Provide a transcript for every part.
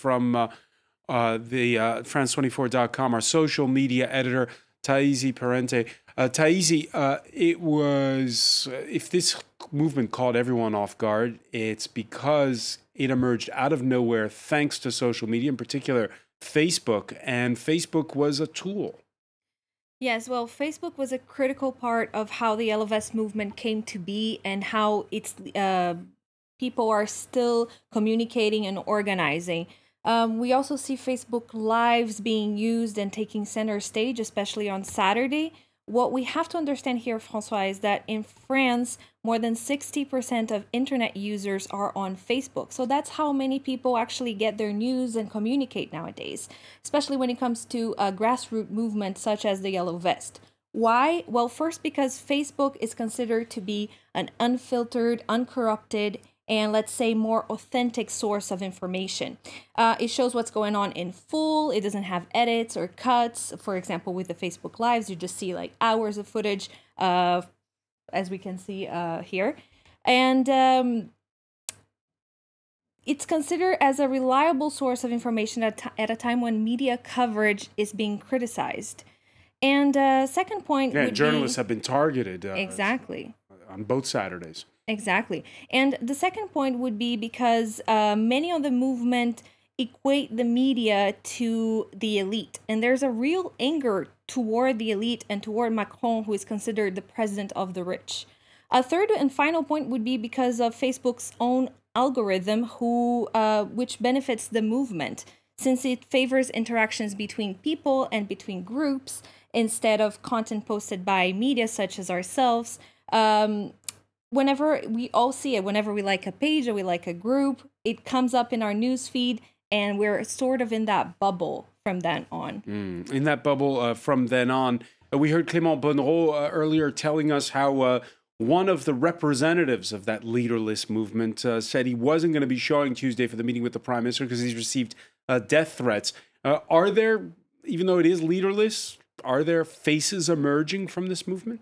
from the France24.com, our social media editor, Thaïsie Parente. Thaïsie, it was, if this movement caught everyone off guard, it's because it emerged out of nowhere thanks to social media, in particular Facebook, and Facebook was a tool. Yes, well, Facebook was a critical part of how the Yellow Vest movement came to be and how its people are still communicating and organizing. We also see Facebook Lives being used and taking center stage, especially on Saturday. What we have to understand here, Francois, is that in France, more than 60% of internet users are on Facebook. So that's how many people actually get their news and communicate nowadays, especially when it comes to a grassroots movement such as the Yellow Vest. Why? Well, first, because Facebook is considered to be an unfiltered, uncorrupted, and let's say more authentic source of information. It shows what's going on in full. It doesn't have edits or cuts. For example, with the Facebook Lives, you just see like hours of footage, as we can see here. And it's considered as a reliable source of information at a time when media coverage is being criticized. And second point would journalists have been targeted. Exactly. On both Saturdays. Exactly. And the second point would be because many of the movement equate the media to the elite. And there's a real anger toward the elite and toward Macron, who is considered the president of the rich. A third and final point would be because of Facebook's own algorithm, which benefits the movement, since it favors interactions between people and between groups instead of content posted by media such as ourselves. Whenever we all see it, whenever we like a page or we like a group, it comes up in our news feed, and we're sort of in that bubble from then on. In that bubble from then on, we heard Clément Bonnereau earlier telling us how one of the representatives of that leaderless movement said he wasn't going to be showing Tuesday for the meeting with the Prime Minister because he's received death threats. Are there, even though it is leaderless, are there faces emerging from this movement?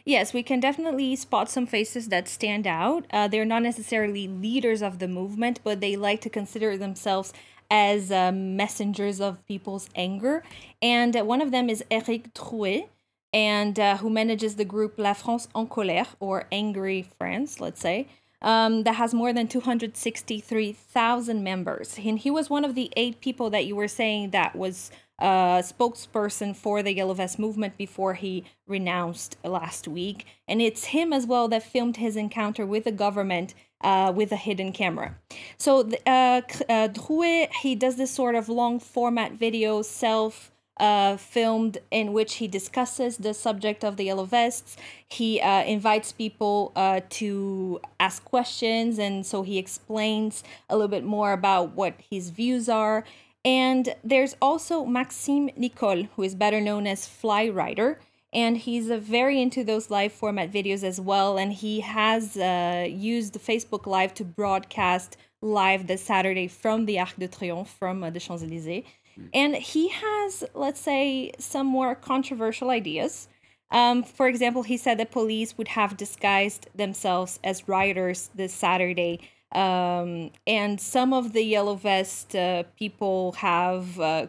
Yes, we can definitely spot some faces that stand out. They're not necessarily leaders of the movement, but they like to consider themselves as messengers of people's anger. And one of them is Éric Drouet, and who manages the group La France en colère, or Angry France, let's say, that has more than 263,000 members. And he was one of the 8 people that you were saying that was spokesperson for the Yellow Vest movement before he renounced last week. And it's him as well that filmed his encounter with the government with a hidden camera. So Drouet, he does this sort of long format video, filmed, in which he discusses the subject of the Yellow Vests. He invites people to ask questions, and so he explains a little bit more about what his views are. And there's also Maxime Nicole, who is better known as Fly Rider, and he's very into those live format videos as well, and he has used the Facebook Live to broadcast live this Saturday from the Arc de Triomphe, from the Champs-Élysées. And he has, let's say, some more controversial ideas. For example, he said that police would have disguised themselves as rioters this Saturday. And some of the Yellow Vest people have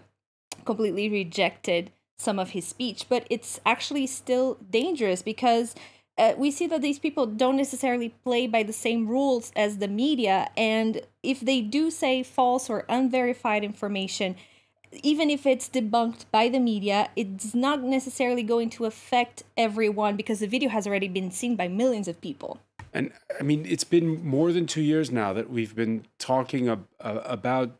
completely rejected some of his speech. But it's actually still dangerous because we see that these people don't necessarily play by the same rules as the media. And if they do say false or unverified information, even if it's debunked by the media, it's not necessarily going to affect everyone because the video has already been seen by millions of people. And I mean, it's been more than 2 years now that we've been talking about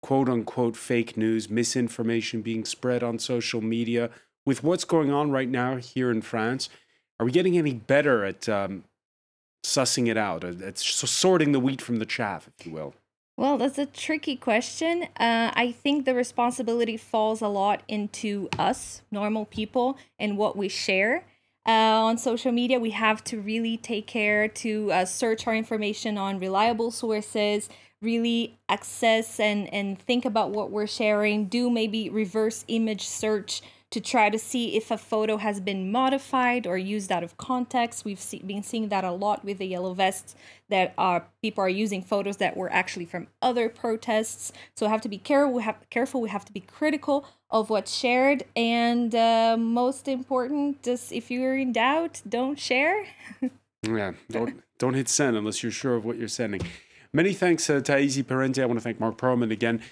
quote unquote fake news, misinformation being spread on social media. With what's going on right now here in France, are we getting any better at sussing it out, at sorting the wheat from the chaff, if you will? Well, that's a tricky question. I think the responsibility falls a lot into us, normal people, and what we share. On social media, we have to really take care to search our information on reliable sources, really access and think about what we're sharing, do maybe reverse image search to try to see if a photo has been modified or used out of context. We've been seeing that a lot with the yellow vests, that people are using photos that were actually from other protests. So we have to be careful. We have to be critical of what's shared. And most important, just if you're in doubt, don't share. Yeah, don't hit send unless you're sure of what you're sending. Many thanks, Thaïsi Parente. I want to thank Mark Perlman again.